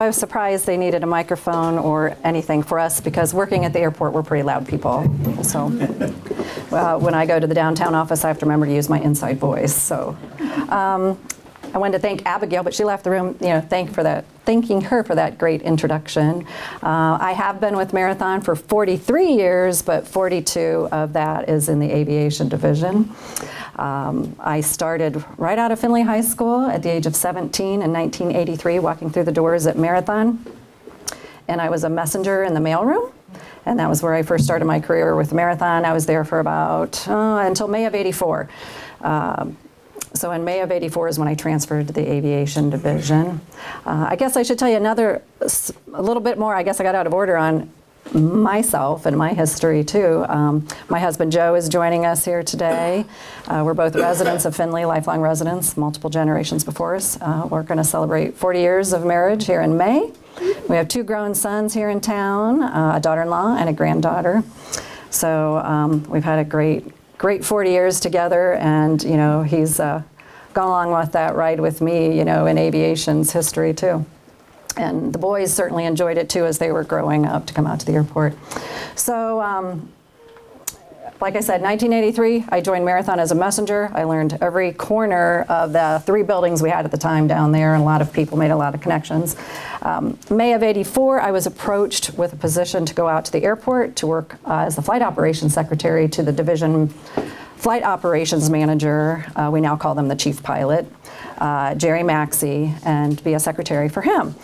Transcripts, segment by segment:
I was surprised they needed a microphone or anything for us because working at the airport, we're pretty loud people. So when I go to the downtown office, I have to remember to use my inside voice. So I wanted to thank Abigail, but she left the room, thanking her for that great introduction. I have been with Marathon for 43 years, but 42 of that is in the aviation division. I started right out of Findlay High School at the age of 17 in 1983, walking through the doors at Marathon. And I was a messenger in the mailroom. And that was where I first started my career with Marathon. I was there for about, until May of '84. So in May of '84 is when I transferred to the aviation division. I guess I should tell you a little bit more. I guess I got out of order on myself and my history too. My husband Joe is joining us here today. We're both residents of Findlay, lifelong residents, multiple generations before us. We're going to celebrate 40 years of marriage here in May. We have 2 grown sons here in town, a daughter-in-law and a granddaughter. So we've had a great 40 years together, and he's gone along with that ride with me, in aviation's history too. And the boys certainly enjoyed it too as they were growing up to come out to the airport. So, like I said, 1983, I joined Marathon as a messenger. I learned every corner of the 3 buildings we had at the time down there, and a lot of people made a lot of connections. May of '84, I was approached with a position to go out to the airport to work as the flight operations secretary to the division flight operations manager. We now call them the chief pilot, Jerry Maxey, and be a secretary for him.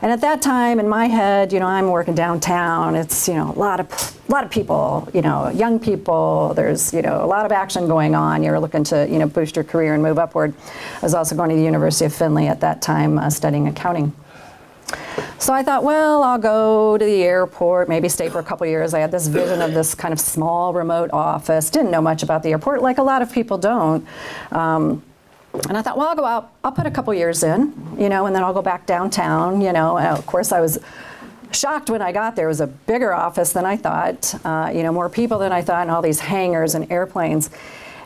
And at that time, in my head, I'm working downtown. It's, a lot of people, young people. There's, a lot of action going on. You're looking to, boost your career and move upward. I was also going to the University of Findlay at that time, studying accounting. So I thought, well, I'll go to the airport, maybe stay for a couple years. I had this vision of this kind of small remote office. Didn't know much about the airport, like a lot of people don't. And I thought, well, I'll go out, I'll put a couple years in, and then I'll go back downtown, And of course, I was shocked when I got there. It was a bigger office than I thought, more people than I thought, and all these hangars and airplanes.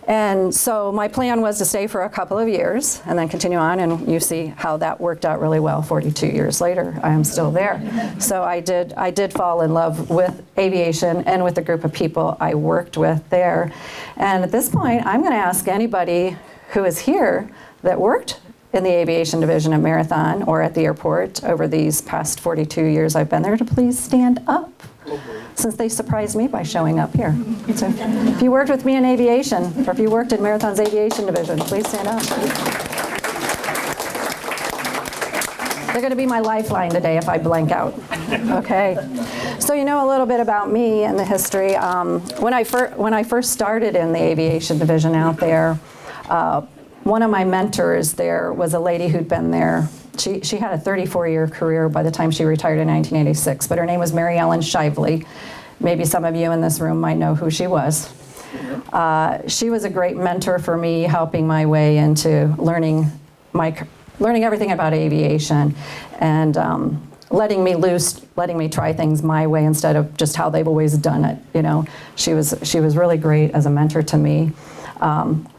And so my plan was to stay for a couple of years and then continue on, and you see how that worked out really well. 42 years later, I am still there. So I did fall in love with aviation and with the group of people I worked with there. And at this point, I'm going to ask anybody who is here that worked in the aviation division at Marathon or at the airport over these past 42 years I've been there to please stand up, since they surprised me by showing up here. So if you worked with me in aviation, or if you worked in Marathon's aviation division, please stand up. They're going to be my lifeline today if I blank out. Okay. So a little bit about me and the history. When I first started in the aviation division out there, one of my mentors there was a lady who'd been there. She had a 34-year career by the time she retired in 1986, but her name was Mary Ellen Shively. Maybe some of you in this room might know who she was. She was a great mentor for me, helping my way into learning everything about aviation, and letting me try things my way instead of just how they've always done it. She was really great as a mentor to me.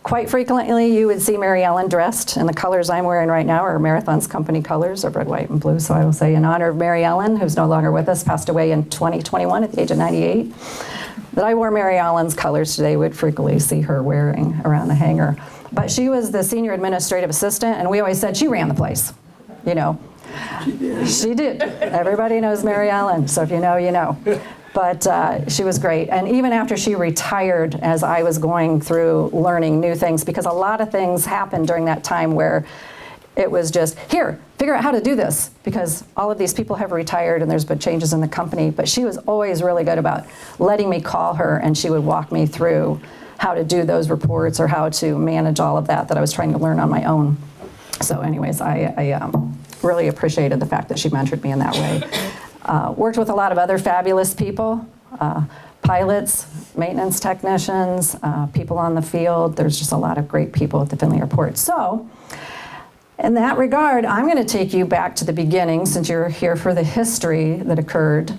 Quite frequently, you would see Mary Ellen dressed, and the colors I'm wearing right now are Marathon's company colors of red, white, and blue. So I will say, in honor of Mary Ellen, who's no longer with us, passed away in 2021 at the age of 98, that I wore Mary Ellen's colors today. Would frequently see her wearing around the hangar. But she was the senior administrative assistant, and we always said she ran the place. She did. Everybody knows Mary Ellen, so if you know, you know. But she was great. And even after she retired, as I was going through learning new things, because a lot of things happened during that time where it was just, here, figure out how to do this, because all of these people have retired and there's been changes in the company. But she was always really good about letting me call her, and she would walk me through how to do those reports or how to manage all of that I was trying to learn on my own. So anyways, I really appreciated the fact that she mentored me in that way. Worked with a lot of other fabulous people, pilots, maintenance technicians, people on the field. There's just a lot of great people at the Findlay Airport. So in that regard, I'm going to take you back to the beginning, since you're here for the history that occurred.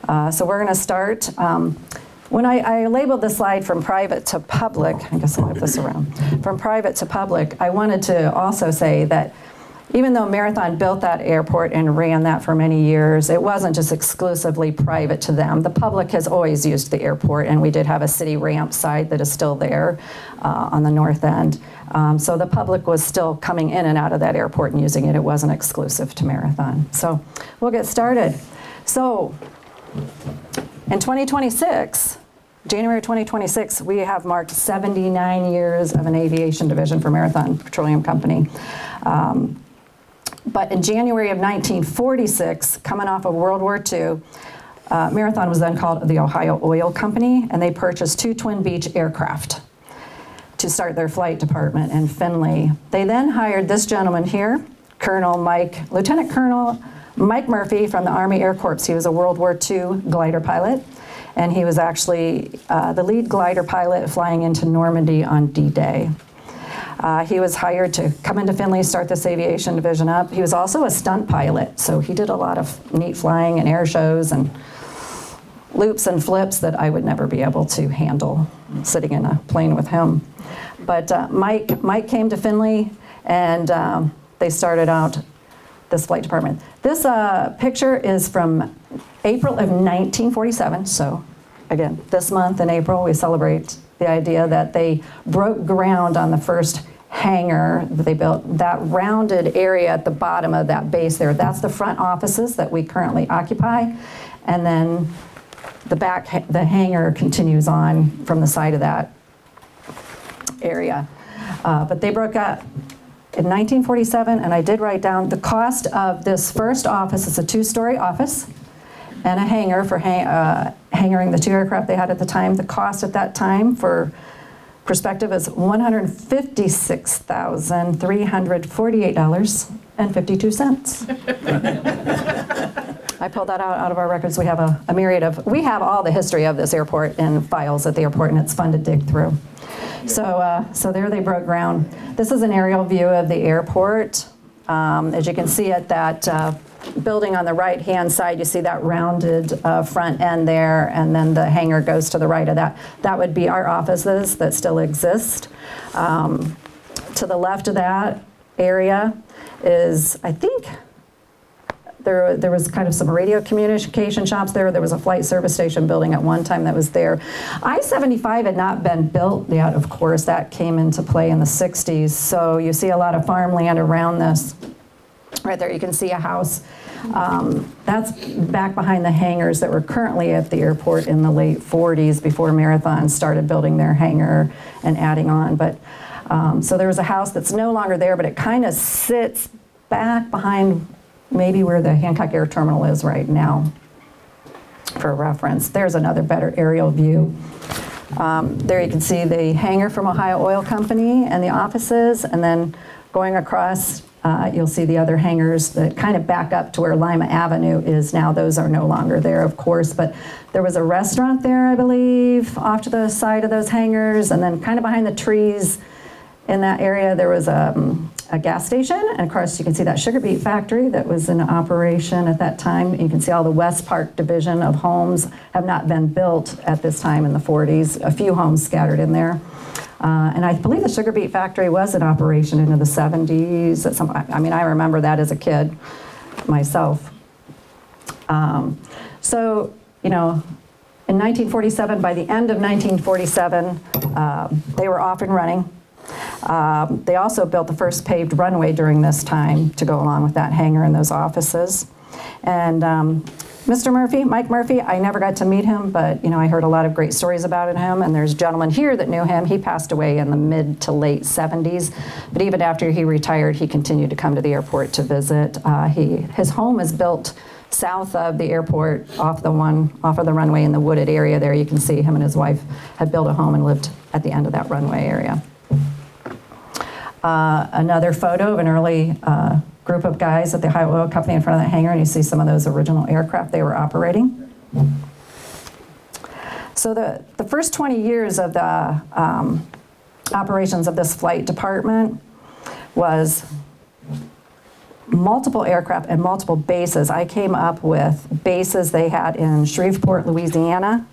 So we're going to start. When I labeled the slide from private to public, I guess I'll move this around, from private to public, I wanted to also say that even though Marathon built that airport and ran that for many years, it wasn't just exclusively private to them. The public has always used the airport, and we did have a city ramp site that is still there on the north end. So the public was still coming in and out of that airport and using it. It wasn't exclusive to Marathon. So we'll get started. So in 2026, January 2026, we have marked 79 years of an aviation division for Marathon Petroleum Company. But in January of 1946, coming off of World War II, Marathon was then called the Ohio Oil Company, and they purchased 2 Twin Beach aircraft to start their flight department in Findlay. They then hired this gentleman here, Lieutenant Colonel Mike Murphy from the Army Air Corps. He was a World War II glider pilot, and he was actually the lead glider pilot flying into Normandy on D-Day. He was hired to come into Findlay, start this aviation division up. He was also a stunt pilot, so he did a lot of neat flying and air shows and loops and flips that I would never be able to handle sitting in a plane with him. But Mike came to Findlay, and they started out this flight department. This picture is from April of 1947, so again, this month in April, we celebrate the idea that they broke ground on the first hangar that they built. That rounded area at the bottom of that base there, that's the front offices that we currently occupy. And then the hangar continues on from the side of that area. But they broke up in 1947, and I did write down the cost of this first office. It's a 2-story office and a hangar for hangaring the 2 aircraft they had at the time. The cost at that time, for perspective, is $156,348.52. I pulled that out of our records. We have a myriad we have all the history of this airport in files at the airport, and it's fun to dig through. So there they broke ground. This is an aerial view of the airport. As you can see at that building on the right-hand side, you see that rounded front end there, and then the hangar goes to the right of that. That would be our offices that still exist. To the left of that area is, I think, there was kind of some radio communication shops there. There was a flight service station building at one time that was there. I-75 had not been built yet, of course. That came into play in the 60s. So you see a lot of farmland around this. Right there, you can see a house. That's back behind the hangars that were currently at the airport in the late 40s before Marathon started building their hangar and adding on. But so there was a house that's no longer there, but it kind of sits back behind maybe where the Hancock Air Terminal is right now, for reference. There's another better aerial view. There you can see the hangar from Ohio Oil Company and the offices, and then going across, you'll see the other hangars that kind of back up to where Lima Avenue is now. Those are no longer there, of course, but there was a restaurant there, I believe, off to the side of those hangars, and then kind of behind the trees in that area, there was a gas station, and of course you can see that sugar beet factory that was in operation at that time. You can see all the West Park division of homes have not been built at this time in the 40s. A few homes scattered in there. And I believe the sugar beet factory was in operation into the 70s. I remember that as a kid myself. So, in 1947, by the end of 1947, they were off and running. They also built the first paved runway during this time to go along with that hangar and those offices. And Mr. Murphy, Mike Murphy, I never got to meet him, but I heard a lot of great stories about him, and there's a gentleman here that knew him. He passed away in the mid to late 70s, but even after he retired, he continued to come to the airport to visit. His home is built south of the airport, off of the runway in the wooded area there. You can see him and his wife had built a home and lived at the end of that runway area. Another photo of an early group of guys at the Ohio Oil Company in front of the hangar, and you see some of those original aircraft they were operating. So the first 20 years of the operations of this flight department was multiple aircraft and multiple bases. I came up with bases they had in Shreveport, Louisiana,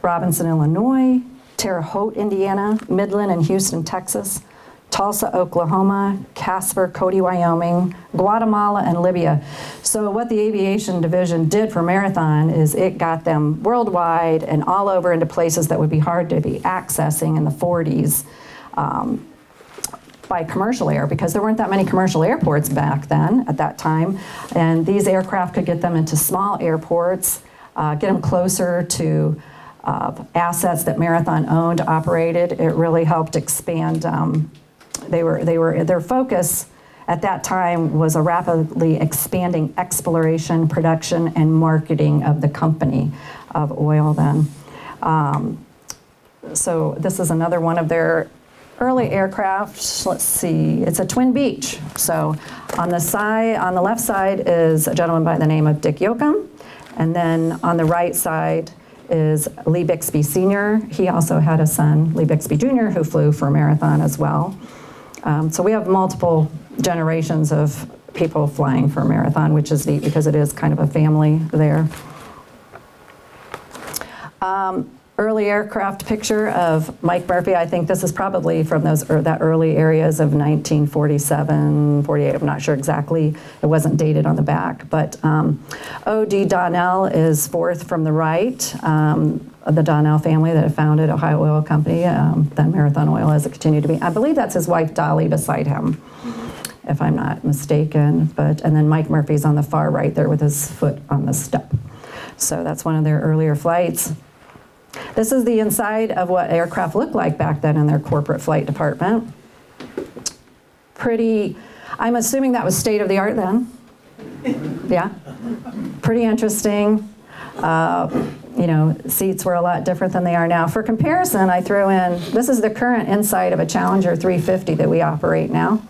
Robinson, Illinois, Terre Haute, Indiana, Midland, and Houston, Texas, Tulsa, Oklahoma, Casper, Cody, Wyoming, Guatemala, and Libya. So what the aviation division did for Marathon is it got them worldwide and all over into places that would be hard to be accessing in the 40s by commercial air, because there weren't that many commercial airports back then at that time. And these aircraft could get them into small airports, get them closer to assets that Marathon owned, operated. It really helped expand. Their focus at that time was a rapidly expanding exploration, production, and marketing of the company of oil then. So this is another one of their early aircraft. Let's see, it's a twin beach. So on the left side is a gentleman by the name of Dick Yoakum, and then on the right side is Lee Bixby Sr. He also had a son, Lee Bixby Jr., who flew for Marathon as well. So we have multiple generations of people flying for Marathon, which is neat because it is kind of a family there. Early aircraft picture of Mike Murphy. I think this is probably from that early areas of 1947, 48. I'm not sure exactly. It wasn't dated on the back. But O.D. Donnell is fourth from the right. The Donnell family that have founded Ohio Oil Company, then Marathon Oil as it continued to be. I believe that's his wife Dolly beside him, if I'm not mistaken. And then Mike Murphy's on the far right there with his foot on the step. So that's one of their earlier flights. This is the inside of what aircraft looked like back then in their corporate flight department. Pretty, I'm assuming that was state of the art then. Yeah, pretty interesting. Seats were a lot different than they are now. For comparison, I threw in, this is the current inside of a Challenger 350 that we operate now.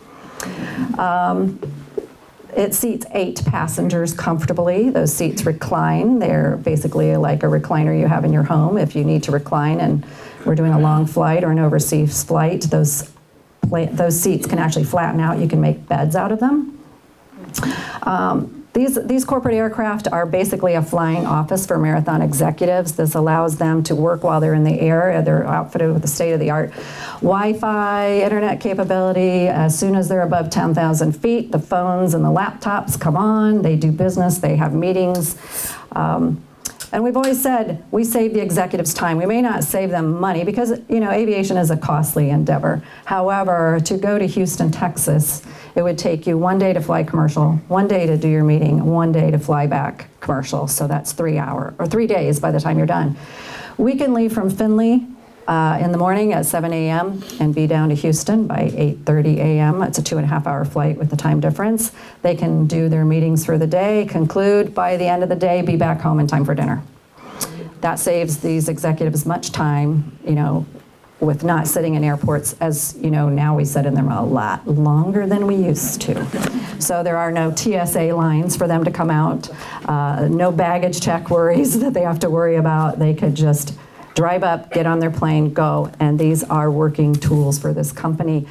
It seats 8 passengers comfortably. Those seats recline. They're basically like a recliner you have in your home if you need to recline and we're doing a long flight or an overseas flight. Those seats can actually flatten out. You can make beds out of them. These corporate aircraft are basically a flying office for Marathon executives. This allows them to work while they're in the air. They're outfitted with the state-of-the-art Wi-Fi, internet capability. As soon as they're above 10,000 feet, the phones and the laptops come on. They do business. They have meetings. And we've always said we save the executives time. We may not save them money because, aviation is a costly endeavor. However, to go to Houston, Texas, it would take you 1 day to fly commercial, 1 day to do your meeting, 1 day to fly back commercial. So that's 3 days by the time you're done. We can leave from Findlay in the morning at 7 a.m. and be down to Houston by 8:30 a.m. It's a 2.5-hour flight with the time difference. They can do their meetings for the day, conclude by the end of the day, be back home in time for dinner. That saves these executives much time, with not sitting in airports. As you know, now we sit in them a lot longer than we used to. So there are no TSA lines for them to come out, no baggage check worries that they have to worry about. They could just drive up, get on their plane, go, and these are working tools for this company.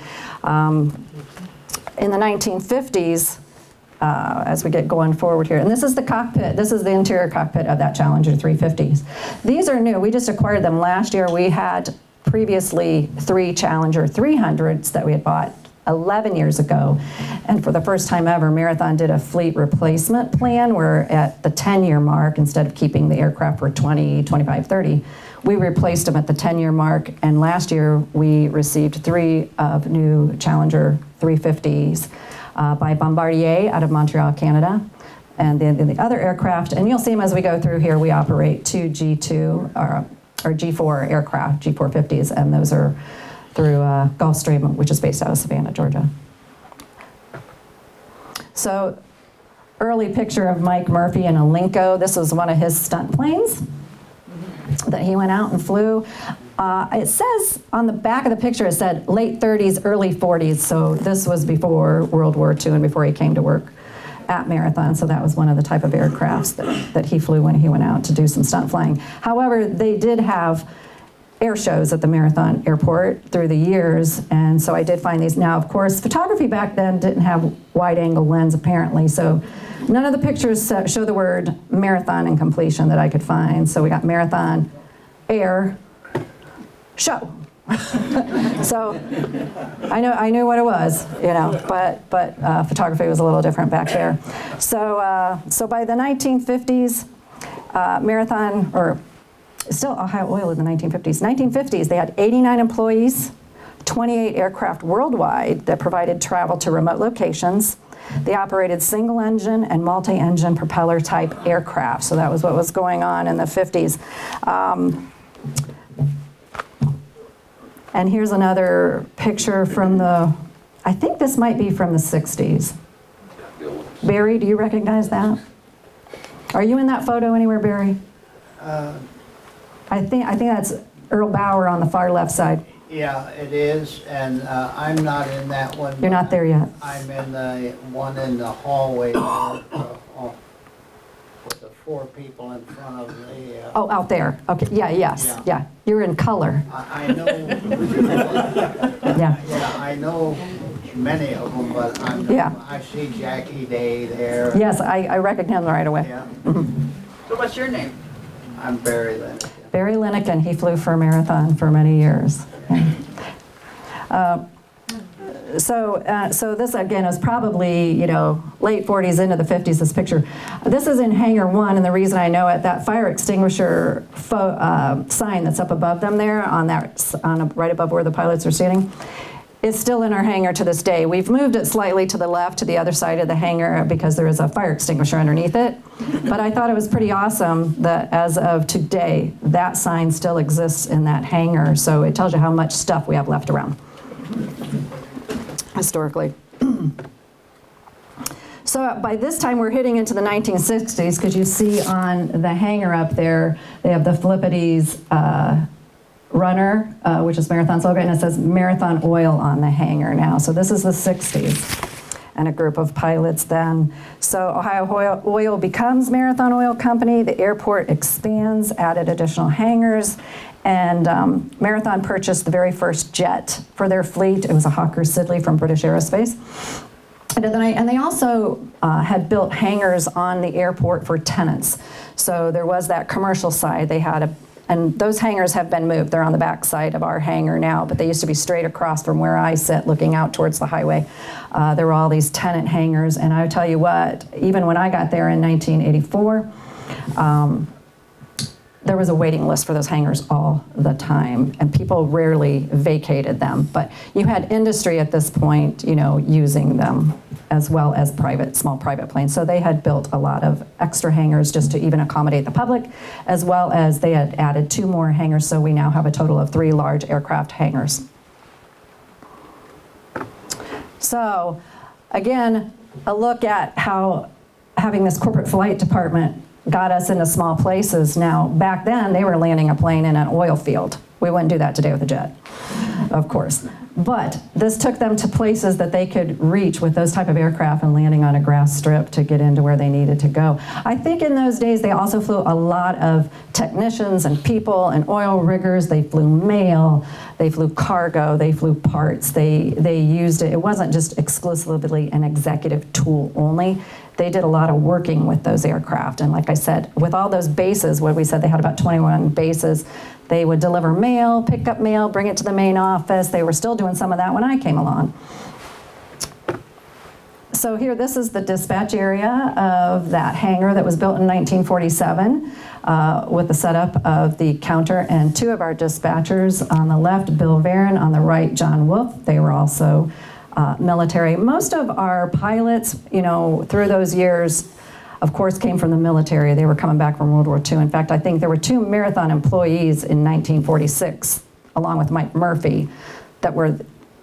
In the 1950s, as we get going forward here, and this is the cockpit, this is the interior cockpit of that Challenger 350s. These are new, we just acquired them last year. We had previously 3 Challenger 300s that we had bought 11 years ago. And for the first time ever, Marathon did a fleet replacement plan where at the 10-year mark, instead of keeping the aircraft for 20, 25, 30, we replaced them at the 10-year mark. And last year, we received 3 of new Challenger 350s by Bombardier out of Montreal, Canada. And then the other aircraft, and you'll see them as we go through here, we operate 2 G2 or G4 aircraft, G450s, and those are through Gulfstream, which is based out of Savannah, Georgia. So, early picture of Mike Murphy in a Linco. This was one of his stunt planes that he went out and flew. It says on the back of the picture, it said late 30s, early 40s, so this was before World War II and before he came to work at Marathon, so that was one of the type of aircrafts that he flew when he went out to do some stunt flying. However, they did have air shows at the Marathon Airport through the years, and so I did find these. Now, of course, photography back then didn't have wide-angle lens, apparently, so none of the pictures show the word Marathon and completion that I could find. So we got Marathon Air Show. So I knew what it was, but photography was a little different back there. So by the 1950s, Marathon, or still Ohio Oil in the 1950s. 1950s, they had 89 employees, 28 aircraft worldwide that provided travel to remote locations. They operated single-engine and multi-engine propeller-type aircraft. So that was what was going on in the 50s. And here's another picture from I think this might be from the 60s. Barry, do you recognize that? Are you in that photo anywhere, Barry? I think that's Earl Bauer on the far left side. Yeah, it is, and I'm not in that one. You're not there yet. I'm in the one in the hallway there, with the 4 people in front of the... Oh, out there. Okay. Yeah. You're in color. I know. Yeah. Yeah, I know many of them, but I see Jackie Day there. Yes, I recognize him right away. Yeah. Mm-hmm. So what's your name? I'm Barry Lennick. Barry Linnigan, he flew for Marathon for many years. So this again is probably late 40s into the 50s. This picture, this is in Hangar 1, and the reason I know it, that fire extinguisher sign that's up above them there, right above where the pilots are standing, is still in our hangar to this day. We've moved it slightly to the left, to the other side of the hangar, because there is a fire extinguisher underneath it. But I thought it was pretty awesome that as of today, that sign still exists in that hangar. So it tells you how much stuff we have left around historically. So by this time, we're hitting into the 1960s, because you see on the hangar up there, they have the Philippides runner, which is Marathon's logo, and it says Marathon Oil on the hangar now. So this is the 60s, and a group of pilots then. So Ohio Oil becomes Marathon Oil Company. The airport expands, added additional hangars, and Marathon purchased the very first jet for their fleet. It was a Hawker Siddeley from British Aerospace. And they also had built hangars on the airport for tenants. So there was that commercial side. They had and those hangars have been moved. They're on the back side of our hangar now, but they used to be straight across from where I sit, looking out towards the highway. There were all these tenant hangars, and I tell you what, even when I got there in 1984, there was a waiting list for those hangars all the time, and people rarely vacated them. But you had industry at this point, using them, as well as small private planes. So they had built a lot of extra hangars just to even accommodate the public, as well as they had added 2 more hangars, so we now have a total of 3 large aircraft hangars. So again, a look at how having this corporate flight department got us into small places. Now, back then, they were landing a plane in an oil field. We wouldn't do that today with a jet, of course. But this took them to places that they could reach with those type of aircraft, and landing on a grass strip to get into where they needed to go. I think in those days, they also flew a lot of technicians and people and oil riggers. They flew mail, they flew cargo, they flew parts. They used it. It wasn't just exclusively an executive tool only. They did a lot of working with those aircraft. And like I said, with all those bases, what we said, they had about 21 bases. They would deliver mail, pick up mail, bring it to the main office. They were still doing some of that when I came along. So here, this is the dispatch area of that hangar that was built in 1947 with the setup of the counter and 2 of our dispatchers. On the left, Bill Varon. On the right, John Wolf. They were also military. Most of our pilots, through those years, of course, came from the military. They were coming back from World War II. In fact, I think there were 2 Marathon employees in 1946, along with Mike Murphy, that were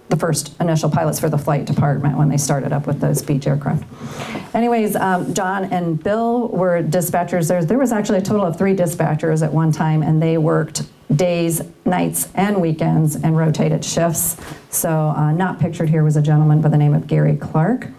the first initial pilots for the flight department when they started up with those Beech aircraft. Anyways, John and Bill were dispatchers. There was actually a total of 3 dispatchers at one time, and they worked days, nights, and weekends, and rotated shifts. So not pictured here was a gentleman by the name of Gary Clark.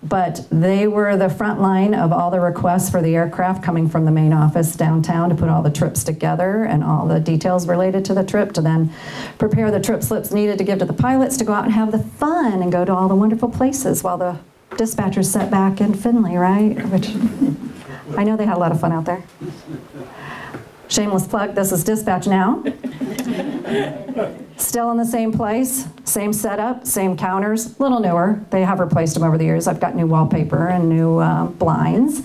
But they were the front line of all the requests for the aircraft coming from the main office downtown to put all the trips together and all the details related to the trip, to then prepare the trip slips needed to give to the pilots to go out and have the fun and go to all the wonderful places while the dispatchers sat back in Findlay, right? Which I know they had a lot of fun out there. Shameless plug, this is dispatch now. Still in the same place, same setup, same counters, a little newer. They have replaced them over the years. I've got new wallpaper and new blinds.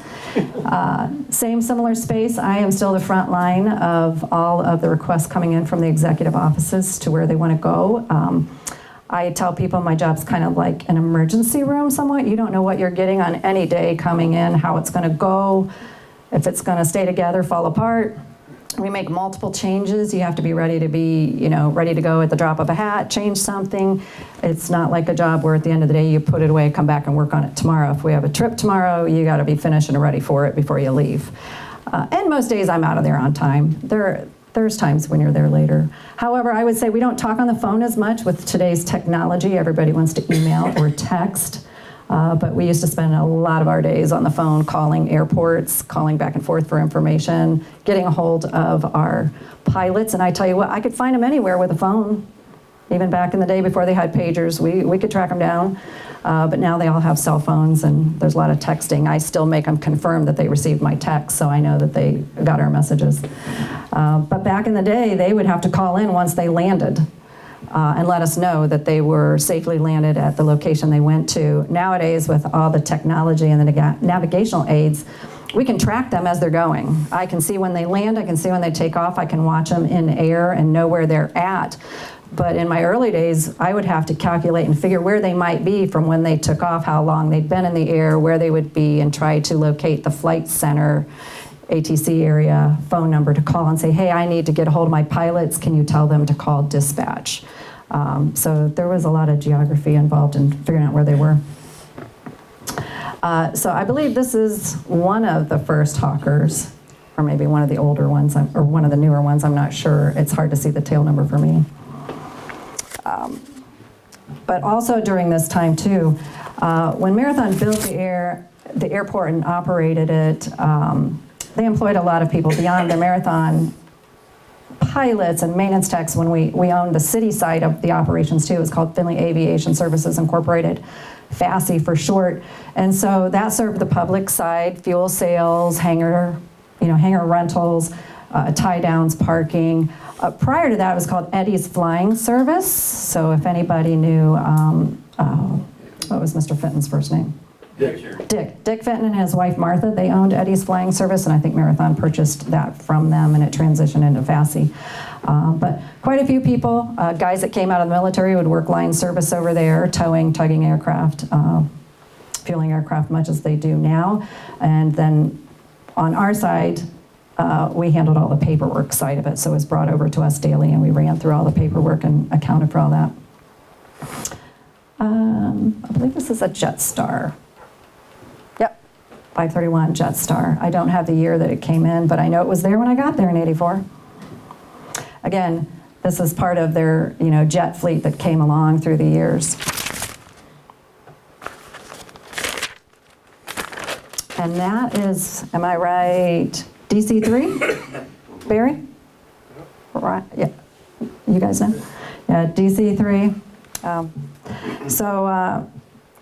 Same similar space. I am still the front line of all of the requests coming in from the executive offices to where they want to go. I tell people my job's kind of like an emergency room somewhat. You don't know what you're getting on any day coming in, how it's going to go, if it's going to stay together, fall apart. We make multiple changes. You have to be ready to ready to go at the drop of a hat, change something. It's not like a job where at the end of the day you put it away, come back and work on it tomorrow. If we have a trip tomorrow, you got to be finished and ready for it before you leave. And most days I'm out of there on time. There's times when you're there later. However, I would say we don't talk on the phone as much with today's technology. Everybody wants to email or text. But we used to spend a lot of our days on the phone calling airports, calling back and forth for information, getting a hold of our pilots. And I tell you what, I could find them anywhere with a phone. Even back in the day before they had pagers, we could track them down. But now they all have cell phones and there's a lot of texting. I still make them confirm that they received my text so I know that they got our messages. But back in the day, they would have to call in once they landed. And let us know that they were safely landed at the location they went to. Nowadays, with all the technology and the navigational aids, we can track them as they're going. I can see when they land, I can see when they take off, I can watch them in air and know where they're at. But in my early days, I would have to calculate and figure where they might be from when they took off, how long they'd been in the air, where they would be, and try to locate the flight center, ATC area phone number to call and say, hey, I need to get a hold of my pilots. Can you tell them to call dispatch? So there was a lot of geography involved in figuring out where they were. So I believe this is one of the first Hawkers, or maybe one of the older ones, or one of the newer ones, I'm not sure. It's hard to see the tail number for me. But also during this time too, when Marathon built the airport and operated it, they employed a lot of people beyond the Marathon pilots and maintenance techs. When we owned the city side of the operations too. It was called Findlay Aviation Services Incorporated, FASI for short. And so that served the public side, fuel sales, hangar rentals, tie downs, parking. Prior to that, it was called Eddie's Flying Service. So if anybody knew, what was Mr. Fenton's first name? Dick Fenton and his wife Martha, they owned Eddie's Flying Service, and I think Marathon purchased that from them, and it transitioned into FASI. But quite a few people, guys that came out of the military would work line service over there, towing, tugging aircraft, fueling aircraft much as they do now. And then on our side, we handled all the paperwork side of it, so it was brought over to us daily, and we ran through all the paperwork and accounted for all that. I believe this is a Jetstar. 531 Jetstar. I don't have the year that it came in, but I know it was there when I got there in '84. Again, this is part of their jet fleet that came along through the years. And that is, am I right, DC-3? Barry? Right, yeah, you guys know? Yeah, DC-3.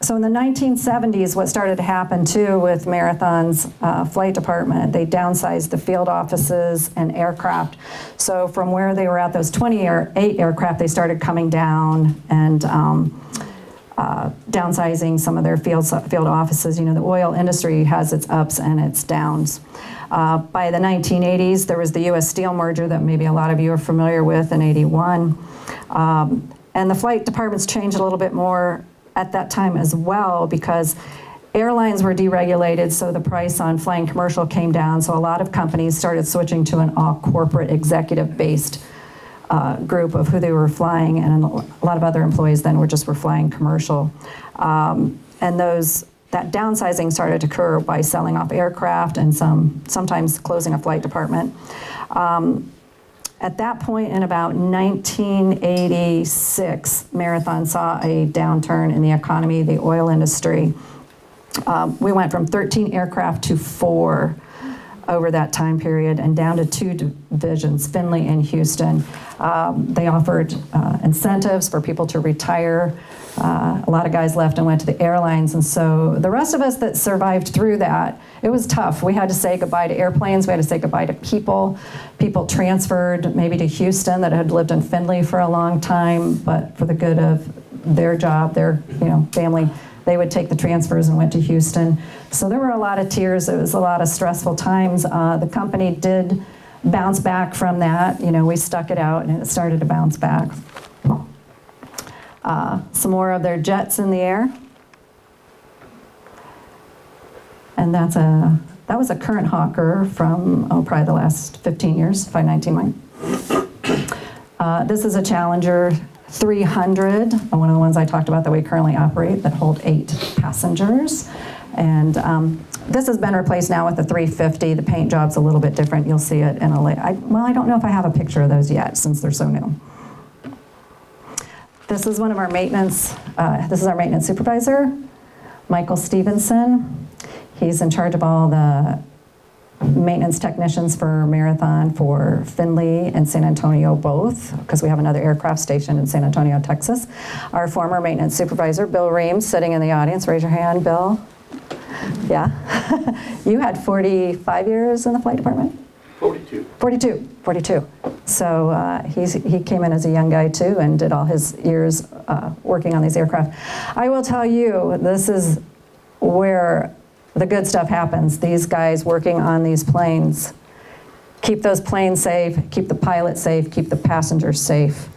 So in the 1970s, what started to happen too with Marathon's flight department, they downsized the field offices and aircraft. So from where they were at, those 28 aircraft, they started coming down and downsizing some of their field offices. The oil industry has its ups and its downs. By the 1980s, there was the U.S. Steel merger that maybe a lot of you are familiar with in '81. And the flight departments changed a little bit more at that time as well, because airlines were deregulated, so the price on flying commercial came down, so a lot of companies started switching to an all-corporate executive-based group of who they were flying, and a lot of other employees then were flying commercial. And that downsizing started to occur by selling off aircraft and sometimes closing a flight department. At that point, in about 1986, Marathon saw a downturn in the economy, the oil industry. We went from 13 aircraft to 4 over that time period, and down to 2 divisions, Findlay and Houston. They offered incentives for people to retire A lot of guys left and went to the airlines, and so the rest of us that survived through that, it was tough. We had to say goodbye to airplanes, we had to say goodbye to people. People transferred maybe to Houston that had lived in Findlay for a long time, but for the good of their job, their family, they would take the transfers and went to Houston. So there were a lot of tears, it was a lot of stressful times. The company did bounce back from that. We stuck it out and it started to bounce back. Some more of their jets in the air. And that was a current Hawker from, probably the last 15 years, 519 mine. This is a Challenger 300, one of the ones I talked about that we currently operate that hold 8 passengers. And this has been replaced now with the 350. The paint job's a little bit different. You'll see it in a later. I don't know if I have a picture of those yet since they're so new. This is one of our maintenance, this is our maintenance supervisor, Michael Stevenson. He's in charge of all the maintenance technicians for Marathon for Findlay and San Antonio both, because we have another aircraft station in San Antonio, Texas. Our former maintenance supervisor, Bill Reams, sitting in the audience. Raise your hand, Bill. Yeah. You had 45 years in the flight department? 42. So he came in as a young guy too and did all his years working on these aircraft. I will tell you, this is where the good stuff happens. These guys working on these planes keep those planes safe, keep the pilot safe, keep the passengers safe.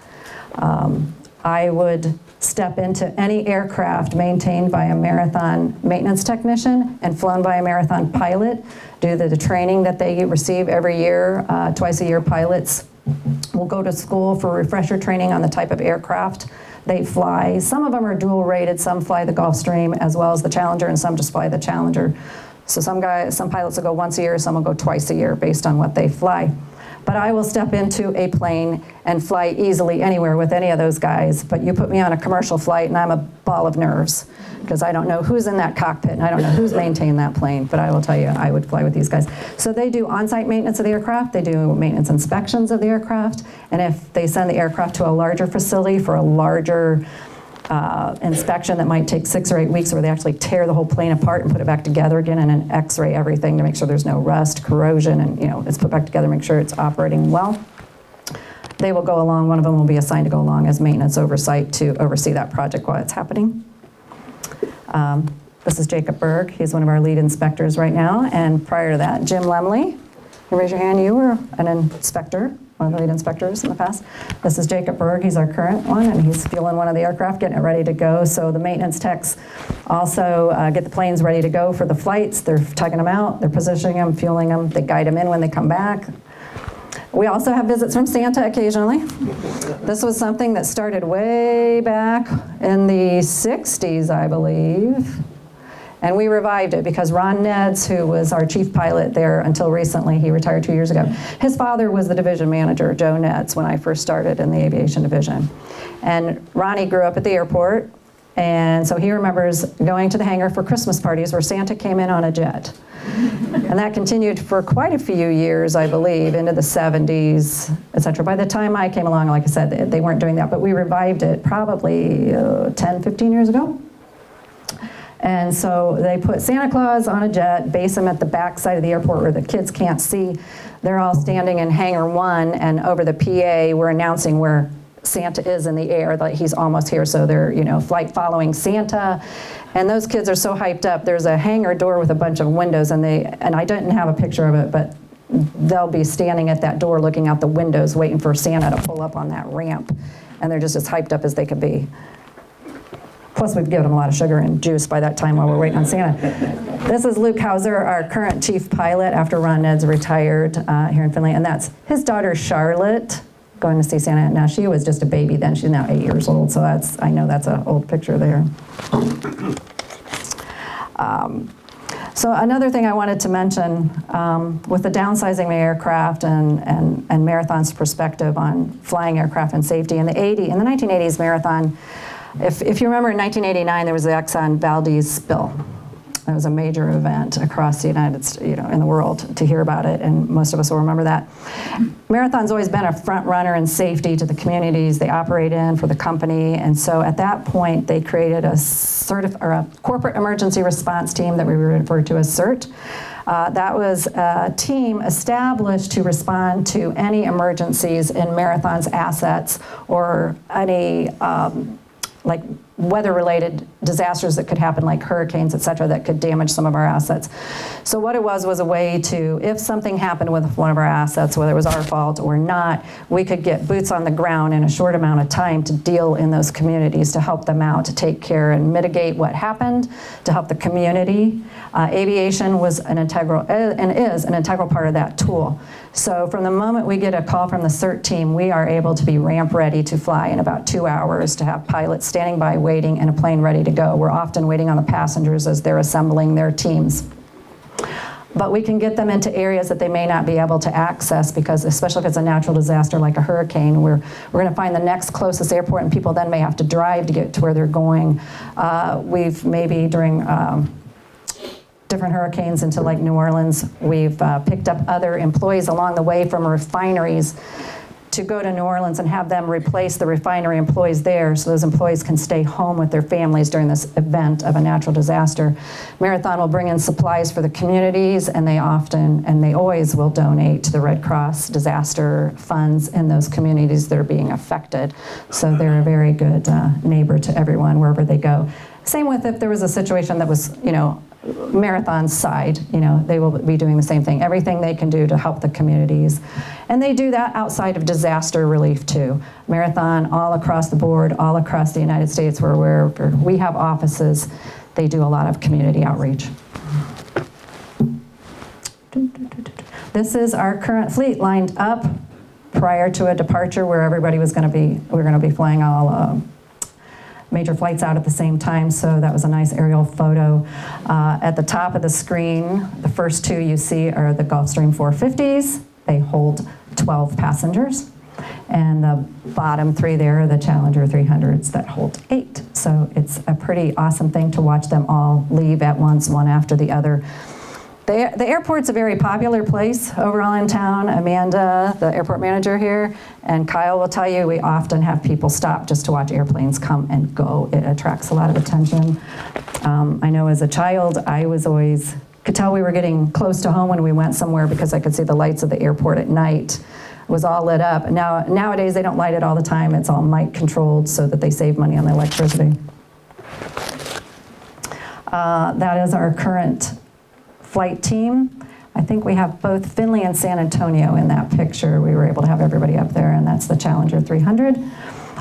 I would step into any aircraft maintained by a Marathon maintenance technician and flown by a Marathon pilot, do the training that they receive every year. Twice a year, pilots will go to school for refresher training on the type of aircraft they fly. Some of them are dual rated, some fly the Gulfstream as well as the Challenger, and some just fly the Challenger. So some pilots will go once a year, some will go twice a year based on what they fly. But I will step into a plane and fly easily anywhere with any of those guys. But you put me on a commercial flight and I'm a ball of nerves because I don't know who's in that cockpit and I don't know who's maintained that plane. But I will tell you, I would fly with these guys. So they do on-site maintenance of the aircraft, they do maintenance inspections of the aircraft, and if they send the aircraft to a larger facility for a larger inspection that might take 6 or 8 weeks, where they actually tear the whole plane apart and put it back together again and an x-ray everything to make sure there's no rust, corrosion, and it's put back together, make sure it's operating well. They will go along, one of them will be assigned to go along as maintenance oversight to oversee that project while it's happening. This is Jacob Berg, he's one of our lead inspectors right now, and prior to that, Jim Lemley. You raise your hand, you were an inspector, one of the lead inspectors in the past. This is Jacob Berg, he's our current one, and he's fueling one of the aircraft, getting it ready to go. So the maintenance techs also get the planes ready to go for the flights. They're tugging them out, they're positioning them, fueling them, they guide them in when they come back. We also have visits from Santa occasionally. This was something that started way back in the 60s, I believe. And we revived it because Ron Neds, who was our chief pilot there until recently, he retired 2 years ago. His father was the division manager, Joe Neds, when I first started in the aviation division. And Ronnie grew up at the airport, and so he remembers going to the hangar for Christmas parties where Santa came in on a jet. And that continued for quite a few years, I believe, into the 70s, etc. By the time I came along, like I said, they weren't doing that, but we revived it probably 10, 15 years ago. And so they put Santa Claus on a jet, base him at the back side of the airport where the kids can't see. They're all standing in Hangar 1, and over the PA, we're announcing where Santa is in the air, that he's almost here. So they're, flight following Santa. And those kids are so hyped up. There's a hangar door with a bunch of windows, and I didn't have a picture of it, but they'll be standing at that door looking out the windows waiting for Santa to pull up on that ramp. And they're just as hyped up as they could be. Plus, we've given them a lot of sugar and juice by that time while we're waiting on Santa. This is Luke Hauser, our current chief pilot after Ron Ned's retired here in Findlay. And that's his daughter, Charlotte, going to see Santa. Now, she was just a baby then. She's now 8 years old, so I know that's an old picture there. So another thing I wanted to mention, with the downsizing of the aircraft and Marathon's perspective on flying aircraft and safety, in the 1980s, Marathon, if you remember in 1989, there was the Exxon Valdez spill. It was a major event across the United States, in the world to hear about it, and most of us will remember that. Marathon's always been a front runner in safety to the communities they operate in for the company, and so at that point they created a corporate emergency response team that we refer to as CERT. That was a team established to respond to any emergencies in Marathon's assets or any like weather-related disasters that could happen, like hurricanes, et cetera, that could damage some of our assets. So what it was a way to, if something happened with one of our assets, whether it was our fault or not, we could get boots on the ground in a short amount of time to deal in those communities, to help them out, to take care and mitigate what happened, to help the community. Aviation was an integral, and is an integral part of that tool. So from the moment we get a call from the CERT team, we are able to be ramp ready to fly in about 2 hours, to have pilots standing by waiting and a plane ready to go. We're often waiting on the passengers as they're assembling their teams. But we can get them into areas that they may not be able to access, because especially if it's a natural disaster like a hurricane, we're going to find the next closest airport, and people then may have to drive to get to where they're going. We've maybe during different hurricanes into like New Orleans, we've picked up other employees along the way from refineries to go to New Orleans and have them replace the refinery employees there, so those employees can stay home with their families during this event of a natural disaster. Marathon will bring in supplies for the communities, and they often, and they always will donate to the Red Cross disaster funds in those communities that are being affected. So they're a very good neighbor to everyone wherever they go. Same with if there was a situation that was, Marathon's side, they will be doing the same thing. Everything they can do to help the communities. And they do that outside of disaster relief too. Marathon, all across the board, all across the United States, where we have offices, they do a lot of community outreach. This is our current fleet lined up prior to a departure where everybody was going to be, we're going to be flying all major flights out at the same time, so that was a nice aerial photo. At the top of the screen, the first two you see are the Gulfstream 450s. They hold 12 passengers. And the bottom three there are the Challenger 300s that hold 8. So it's a pretty awesome thing to watch them all leave at once, one after the other. The airport's a very popular place overall in town. Amanda, the airport manager here, and Kyle will tell you we often have people stop just to watch airplanes come and go. It attracts a lot of attention. I know as a child, I was always, could tell we were getting close to home when we went somewhere because I could see the lights of the airport at night. It was all lit up. Nowadays they don't light it all the time. It's all mic controlled so that they save money on the electricity. That is our current flight team. I think we have both Findlay and San Antonio in that picture. We were able to have everybody up there, and that's the Challenger 300.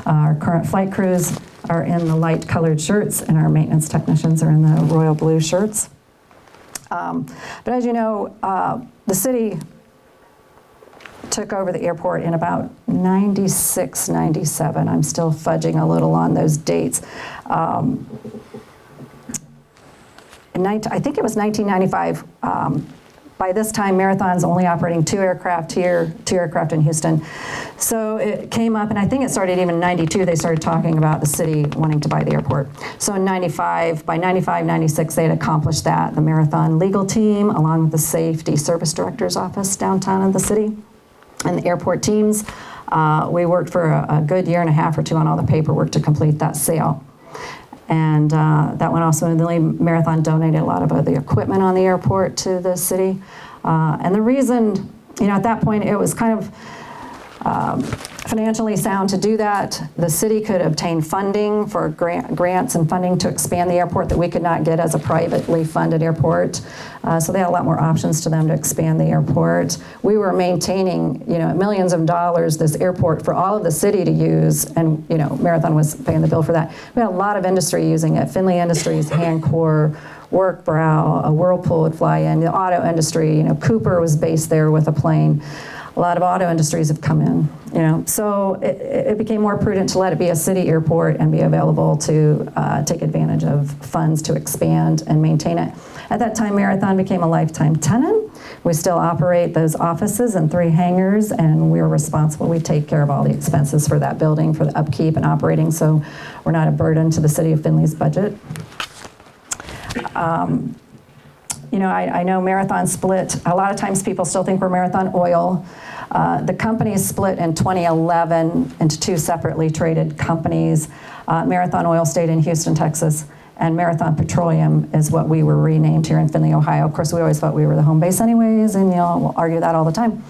Our current flight crews are in the light colored shirts, and our maintenance technicians are in the royal blue shirts. But as you know, the city took over the airport in about 96, 97. I'm still fudging a little on those dates. I think it was 1995. By this time, Marathon's only operating 2 aircraft here, 2 aircraft in Houston. So it came up, and I think it started even in 92, they started talking about the city wanting to buy the airport. So in 95, by 95, 96, they had accomplished that. The Marathon legal team, along with the safety service director's office downtown in the city, and the airport teams, we worked for a good year and a half or 2 on all the paperwork to complete that sale. And that went off smoothly. Marathon donated a lot of the equipment on the airport to the city. And the reason, at that point, it was kind of financially sound to do that. The city could obtain funding for grants and funding to expand the airport that we could not get as a privately funded airport. So they had a lot more options to them to expand the airport. We were maintaining, millions of dollars this airport for all of the city to use, and Marathon was paying the bill for that. We had a lot of industry using it. Findlay Industries, Hancock, Workbrow, Whirlpool would fly in. The auto industry, Cooper was based there with a plane. A lot of auto industries have come in, so it became more prudent to let it be a city airport and be available to take advantage of funds to expand and maintain it. At that time, Marathon became a lifetime tenant. We still operate those offices and 3 hangars, and we're responsible. We take care of all the expenses for that building, for the upkeep and operating, so we're not a burden to the city of Findlay's budget. I know Marathon split. A lot of times people still think we're Marathon Oil. The company is split in 2011 into two separately traded companies. Marathon Oil stayed in Houston, Texas, and Marathon Petroleum is what we were renamed here in Findlay, Ohio. Of course, we always thought we were the home base anyways, and we'll argue that all the time.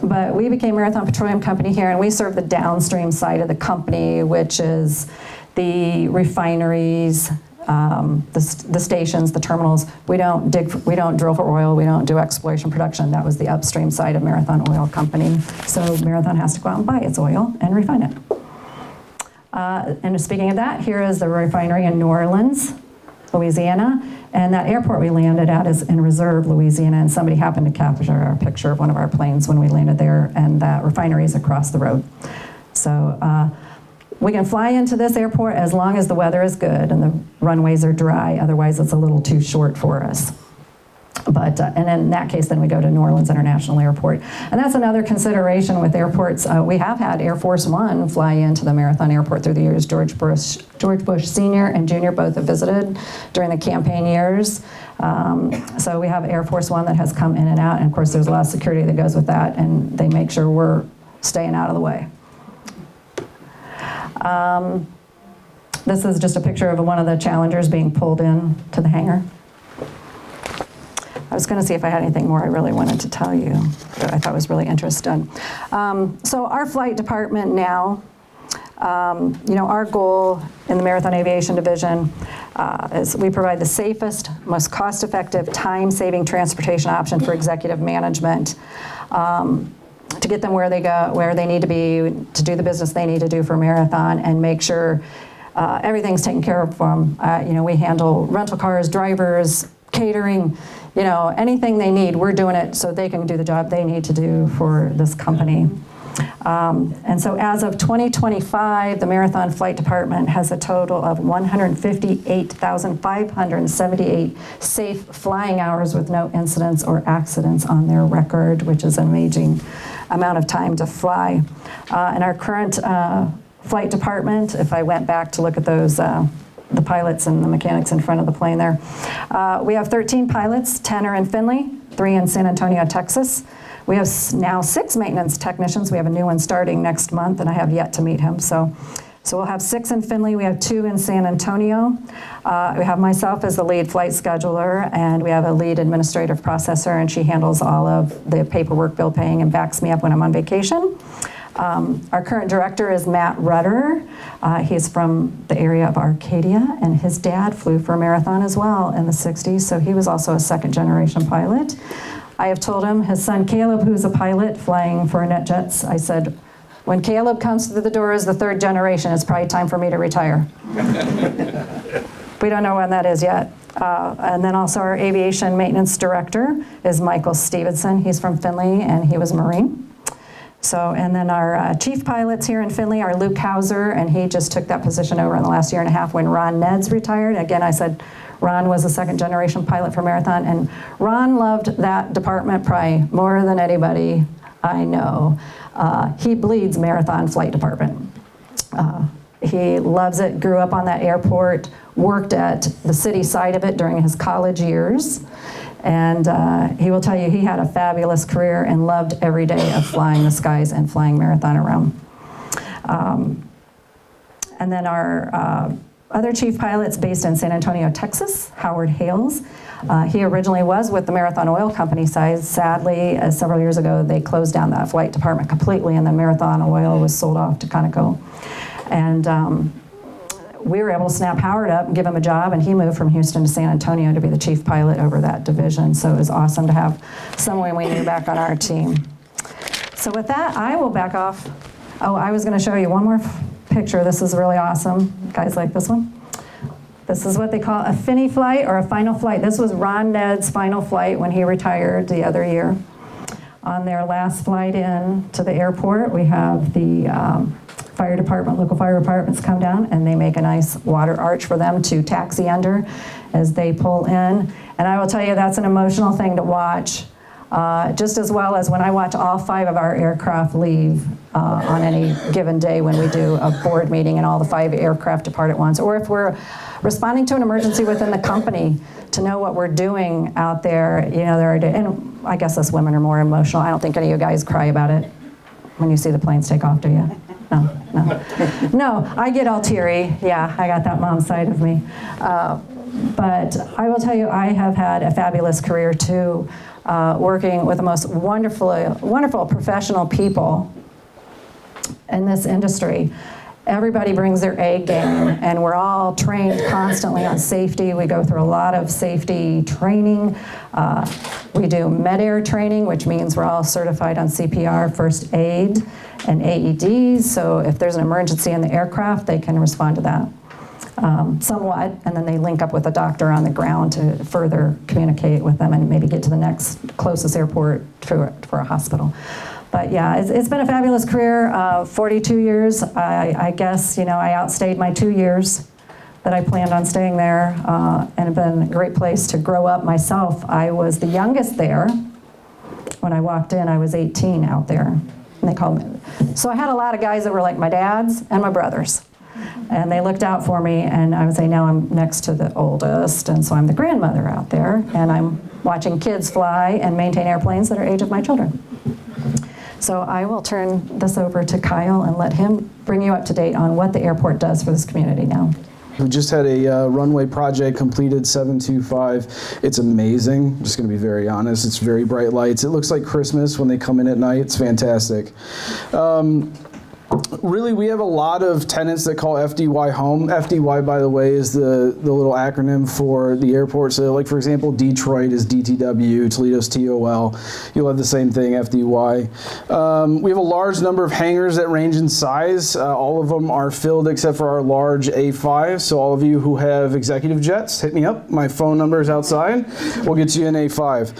But we became Marathon Petroleum Company here, and we serve the downstream side of the company, which is the refineries, the stations, the terminals. We don't drill for oil, we don't do exploration production. That was the upstream side of Marathon Oil Company. So Marathon has to go out and buy its oil and refine it. And speaking of that, here is the refinery in New Orleans, Louisiana. And that airport we landed at is in Reserve, Louisiana, and somebody happened to capture a picture of one of our planes when we landed there, and that refinery is across the road. So we can fly into this airport as long as the weather is good and the runways are dry, otherwise it's a little too short for us. But, and in that case, then we go to New Orleans International Airport. And that's another consideration with airports. We have had Air Force One fly into the Marathon Airport through the years. George Bush Sr. and Jr. both have visited during the campaign years. So we have Air Force One that has come in and out. And of course, there's a lot of security that goes with that. And they make sure we're staying out of the way. This is just a picture of one of the Challengers being pulled in to the hangar. I was going to see if I had anything more I really wanted to tell you that I thought was really interesting. So our flight department now, our goal in the Marathon Aviation Division is we provide the safest, most cost-effective, time-saving transportation option for executive management to get them where they go, where they need to be, to do the business they need to do for Marathon, and make sure everything's taken care of for them. We handle rental cars, drivers, catering, anything they need, we're doing it so they can do the job they need to do for this company. And so as of 2025, the Marathon Flight Department has a total of 158,578 safe flying hours with no incidents or accidents on their record, which is an amazing amount of time to fly. And our current flight department, if I went back to look at those the pilots and the mechanics in front of the plane there. We have 13 pilots, 10 are in Findlay, 3 in San Antonio, Texas. We have now 6 maintenance technicians. We have a new one starting next month, and I have yet to meet him. So we'll have 6 in Findlay, we have 2 in San Antonio. We have myself as the lead flight scheduler, and we have a lead administrative processor, and she handles all of the paperwork, bill paying, and backs me up when I'm on vacation. Our current director is Matt Rudder. He's from the area of Arcadia, and his dad flew for Marathon as well in the 60s, so he was also a second-generation pilot. I have told him, his son Caleb, who's a pilot flying for NetJets, I said, when Caleb comes through the door as the 3rd generation, it's probably time for me to retire. We don't know when that is yet. And then also our aviation maintenance director is Michael Stevenson. He's from Findlay, and he was a Marine. So, and then our chief pilots here in Findlay are Luke Hauser, and he just took that position over in the last year and a half when Ron Neds retired. Again, I said Ron was a 2nd-generation pilot for Marathon, and Ron loved that department probably more than anybody I know. He bleeds Marathon Flight Department. He loves it, grew up on that airport, worked at the city side of it during his college years. And he will tell you he had a fabulous career and loved every day of flying the skies and flying Marathon around. And then our other chief pilot's based in San Antonio, Texas, Howard Hales. He originally was with the Marathon Oil Company side. Sadly, several years ago, they closed down that flight department completely, and then Marathon Oil was sold off to Conoco. And we were able to snap Howard up and give him a job, and he moved from Houston to San Antonio to be the chief pilot over that division. So it was awesome to have someone we knew back on our team. So with that, I will back off. Oh, I was going to show you one more picture. This is really awesome. You guys like this one? This is what they call a Finney flight or a final flight. This was Ron Ned's final flight when he retired the other year. On their last flight in to the airport, we have the fire department, local fire departments come down, and they make a nice water arch for them to taxi under as they pull in. And I will tell you, that's an emotional thing to watch, just as well as when I watch all 5 of our aircraft leave on any given day when we do a board meeting and all the 5 aircraft depart at once, or if we're responding to an emergency within the company. to know what we're doing out there, you know, and I guess us women are more emotional. I don't think any of you guys cry about it when you see the planes take off, do you? No. No, I get all teary. Yeah, I got that mom side of me. But I will tell you, I have had a fabulous career too, working with the most wonderful professional people in this industry. Everybody brings their A game, and we're all trained constantly on safety. We go through a lot of safety training. We do med-air training, which means we're all certified on CPR, first aid, and AEDs. So if there's an emergency in the aircraft, they can respond to that somewhat, and then they link up with a doctor on the ground to further communicate with them and maybe get to the next closest airport for a hospital. But yeah, it's been a fabulous career, 42 years. I guess, you know, I outstayed my 2 years that I planned on staying there, and it's been a great place to grow up myself. I was the youngest there. When I walked in, I was 18 out there, and they called me. So I had a lot of guys that were like my dads and my brothers, and they looked out for me, and I would say now I'm next to the oldest, and so I'm the grandmother out there, and I'm watching kids fly and maintain airplanes that are age of my children. So I will turn this over to Kyle and let him bring you up to date on what the airport does for this community now. We just had a runway project completed, 725. It's amazing. I'm just going to be very honest. It's very bright lights. It looks like Christmas when they come in at night. It's fantastic. Really, we have a lot of tenants that call FDY home. FDY, by the way, is the little acronym for the airport. So, like, for example, Detroit is DTW, Toledo's TOL. You'll have the same thing, FDY. We have a large number of hangars that range in size. All of them are filled except for our large A5. So all of you who have executive jets, hit me up. My phone number is outside. We'll get you an A5.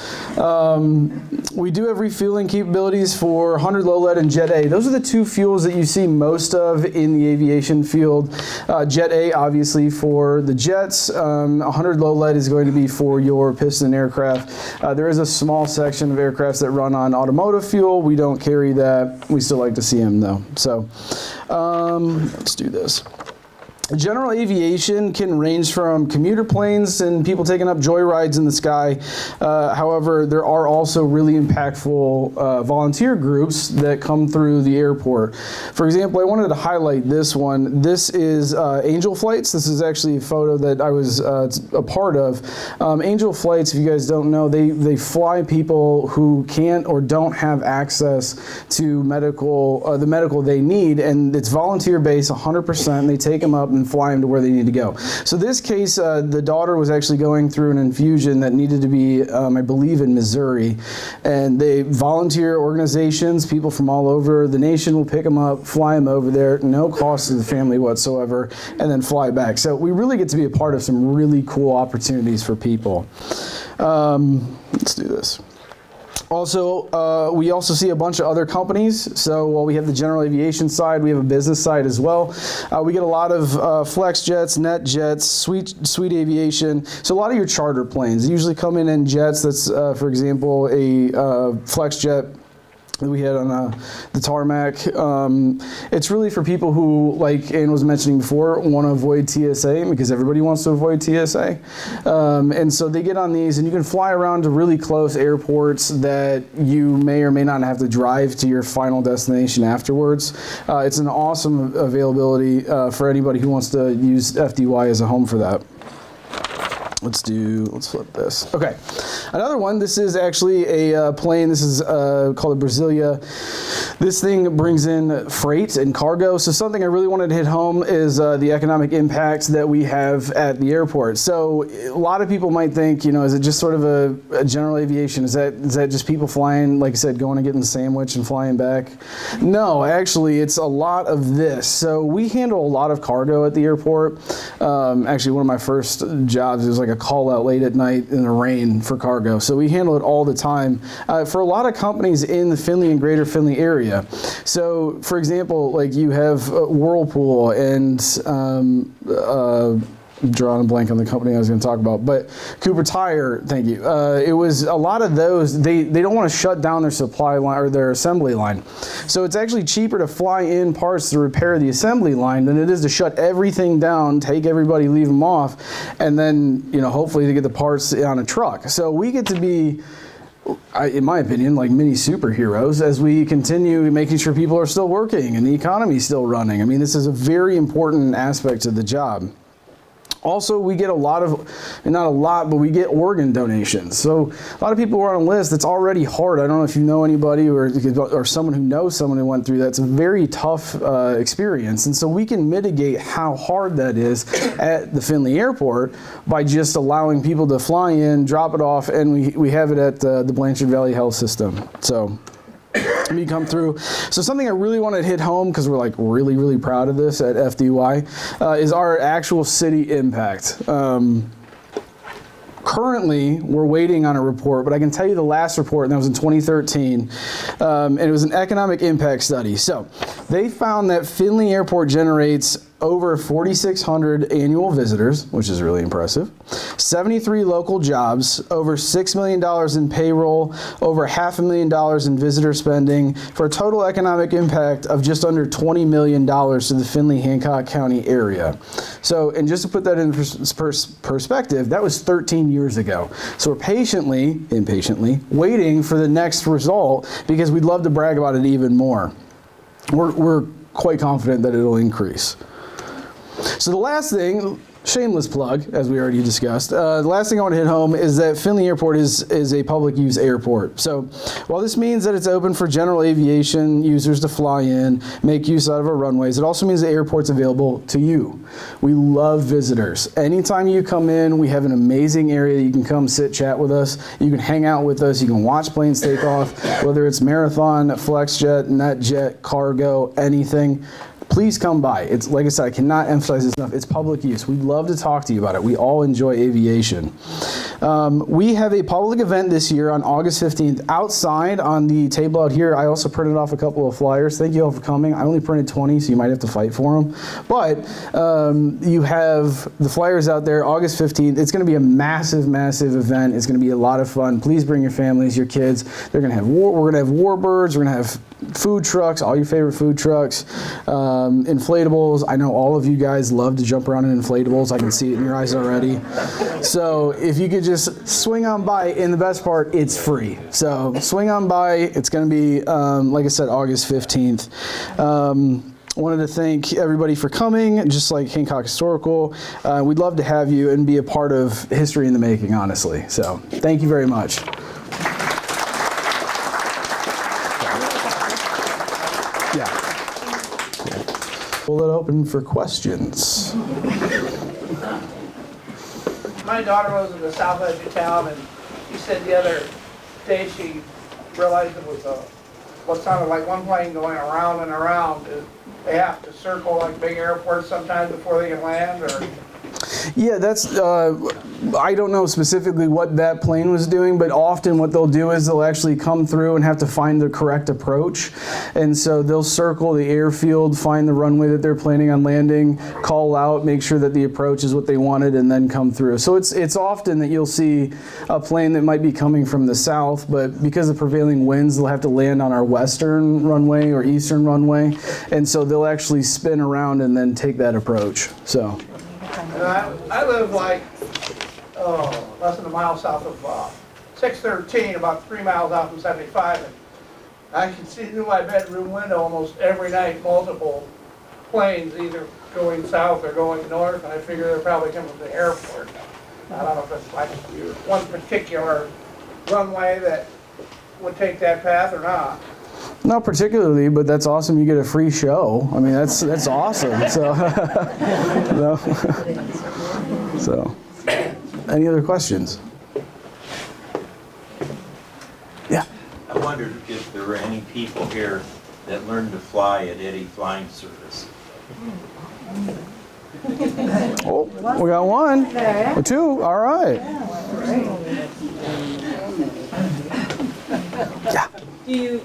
We do have refueling capabilities for 100 low lead and Jet A. Those are the two fuels that you see most of in the aviation field. Jet A, obviously, for the jets. 100 low lead is going to be for your piston aircraft. There is a small section of aircrafts that run on automotive fuel. We don't carry that. We still like to see them, though. So let's do this. General aviation can range from commuter planes and people taking up joyrides in the sky. However, there are also really impactful volunteer groups that come through the airport. For example, I wanted to highlight this one. This is Angel Flights. This is actually a photo that I was a part of. Angel Flights, if you guys don't know, they fly people who can't or don't have access to the medical they need, and it's volunteer based 100%. They take them up and fly them to where they need to go. So this case, the daughter was actually going through an infusion that needed to be, I believe, in Missouri, and they volunteer organizations, people from all over the nation will pick them up, fly them over there, no cost to the family whatsoever, and then fly back. So we really get to be a part of some really cool opportunities for people. Let's do this. Also, we also see a bunch of other companies. So while we have the general aviation side, we have a business side as well. We get a lot of flex jets, net jets, sweet aviation. So a lot of your charter planes usually come in jets. That's, for example, a flex jet that we had on the tarmac. It's really for people who, like Ann was mentioning before, want to avoid TSA, because everybody wants to avoid TSA. And so they get on these, and you can fly around to really close airports that you may or may not have to drive to your final destination afterwards. It's an awesome availability for anybody who wants to use FDY as a home for that. Let's flip this. Okay, another one. This is actually a plane. This is called a Brasilia. This thing brings in freight and cargo. So something I really wanted to hit home is the economic impact that we have at the airport. So a lot of people might think, you know, is it just sort of a general aviation? Is that just people flying, like I said, going and getting a sandwich and flying back? No, actually, it's a lot of this. So we handle a lot of cargo at the airport. Actually, one of my first jobs was like a call out late at night in the rain for cargo. So we handle it all the time for a lot of companies in the Findlay and Greater Findlay area. So, for example, like you have Whirlpool and drawing a blank on the company I was going to talk about, but Cooper Tire, thank you. It was a lot of those, they don't want to shut down their supply line or their assembly line. So it's actually cheaper to fly in parts to repair the assembly line than it is to shut everything down, take everybody, leave them off, and then, you know, hopefully to get the parts on a truck. So we get to be, in my opinion, like mini superheroes as we continue making sure people are still working and the economy is still running. I mean, this is a very important aspect of the job. Also, we get a lot of, and not a lot, but we get organ donations. So a lot of people are on a list that's already hard. I don't know if you know anybody or someone who knows someone who went through that. It's a very tough experience. And so we can mitigate how hard that is at the Findlay Airport by just allowing people to fly in, drop it off, and we have it at the Blanchard Valley Health System. So me come through. So something I really want to hit home, because we're like really proud of this at FDY, is our actual city impact. Currently, we're waiting on a report, but I can tell you the last report, and that was in 2013, and it was an economic impact study. So they found that Findlay Airport generates over 4,600 annual visitors, which is really impressive, 73 local jobs, over $6 million in payroll, over $500,000 in visitor spending, for a total economic impact of just under $20 million to the Findlay Hancock County area. So, and just to put that in perspective, that was 13 years ago. So we're impatiently waiting for the next result, because we'd love to brag about it even more. We're quite confident that it'll increase. So the last thing, shameless plug, as we already discussed, the last thing I want to hit home is that Findlay Airport is a public use airport. So while this means that it's open for general aviation users to fly in, make use out of our runways, it also means the airport's available to you. We love visitors. Anytime you come in, we have an amazing area that you can come sit, chat with us. You can hang out with us. You can watch planes take off, whether it's Marathon, FlexJet, NetJet, cargo, anything. Please come by. It's, like I said, I cannot emphasize this enough. It's public use. We'd love to talk to you about it. We all enjoy aviation. We have a public event this year on August 15th outside on the table out here. I also printed off a couple of flyers. Thank you all for coming. I only printed 20, so you might have to fight for them. But you have the flyers out there, August 15th. It's going to be a massive event. It's going to be a lot of fun. Please bring your families, your kids. We're going to have warbirds. We're going to have food trucks, all your favorite food trucks, inflatables. I know all of you guys love to jump around in inflatables. I can see it in your eyes already. So if you could just swing on by, and the best part, it's free. So swing on by. It's going to be, like I said, August 15th. Wanted to thank everybody for coming, just like Hancock Historical. We'd love to have you and be a part of history in the making, honestly. So thank you very much. Yeah. Pull it open for questions. My daughter was in the south edge of town, and she said the other day she realized it was what sounded like one plane going around and around. They have to circle like big airports sometimes before they can land, or? Yeah, that's, I don't know specifically what that plane was doing, but often what they'll do is they'll actually come through and have to find the correct approach. And so they'll circle the airfield, find the runway that they're planning on landing, call out, make sure that the approach is what they wanted, and then come through. So it's often that you'll see a plane that might be coming from the south, but because of prevailing winds, they'll have to land on our western runway or eastern runway. And so they'll actually spin around and then take that approach. So. And I live like less than a mile south of 613, about 3 miles out from 75. And I can see through my bedroom window almost every night multiple planes either going south or going north, and I figure they're probably coming from the airport. I don't know if it's like one particular runway that would take that path or not. Not particularly, but that's awesome. You get a free show. I mean, that's awesome. So, so, any other questions? Yeah. I wondered if there were any people here that learned to fly at Eddy Flying Service. Oh, we got one or two. All right. Yeah.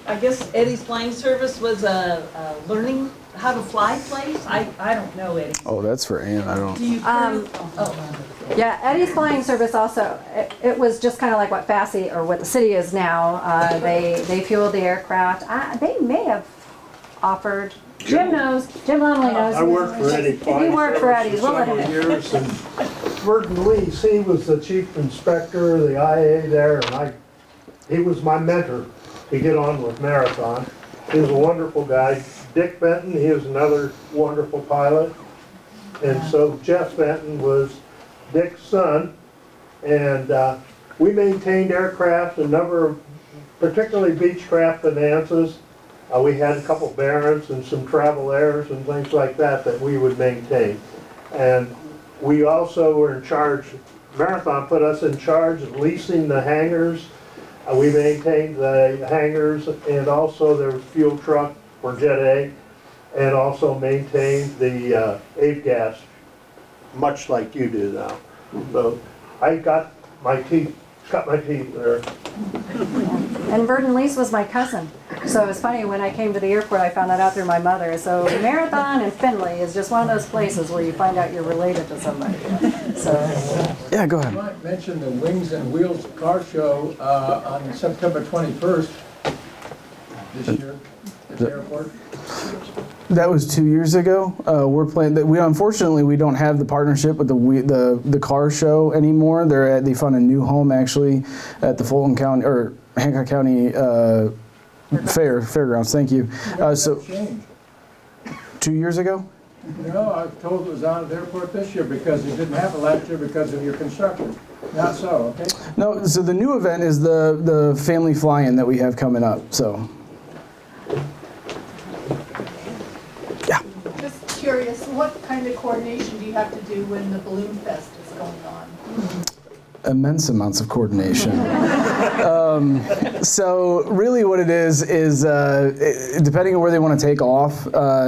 I guess Eddy's Flying Service was a learning how to fly place? I don't know Eddie. Oh, that's for Ann. I don't. Do you? Oh, Yeah, Eddie's Flying Service also, it was just kind of like what FASI, or what the city is now. They fueled the aircraft. They may have offered, Jim knows, Jim Lumley knows. I worked for Eddie. If you worked for Eddie's, we'll let him in. years, and Burton Lease, he was the chief inspector of the IA there, and he was my mentor to get on with Marathon. He was a wonderful guy. Dick Benton, he was another wonderful pilot. And so Jeff Benton was Dick's son, and we maintained aircraft, a number of, particularly Beechcraft Bonanzas. We had a couple Barons and some Travel Airs and things like that we would maintain. And we also were in charge, Marathon put us in charge of leasing the hangars. We maintained the hangars, and also there was fuel truck for Jet A, and also maintained the AVGAS, much like you do now. So I cut my teeth there. And Burton Lease was my cousin. So it was funny, when I came to the airport, I found that out through my mother. So Marathon and Findlay is just one of those places where you find out you're related to somebody. So, Yeah, go You ahead. might mention the Wings and Wheels car show on September 21st this year at the airport. That was 2 years ago. We're planning that. Unfortunately we don't have the partnership with the car show anymore. They found a new home actually at the Fulton County or Hancock County fairgrounds. Thank you. So Change. 2 years ago. No, I was told it was out at the airport this year because it didn't happen last year because of your construction. Not so, okay? No. So the new event is the family fly-in that we have coming up. So. just curious, what kind of coordination do you have to do when the Balloon Fest is going on? Immense amounts of coordination. So really what it is depending on where they want to take off,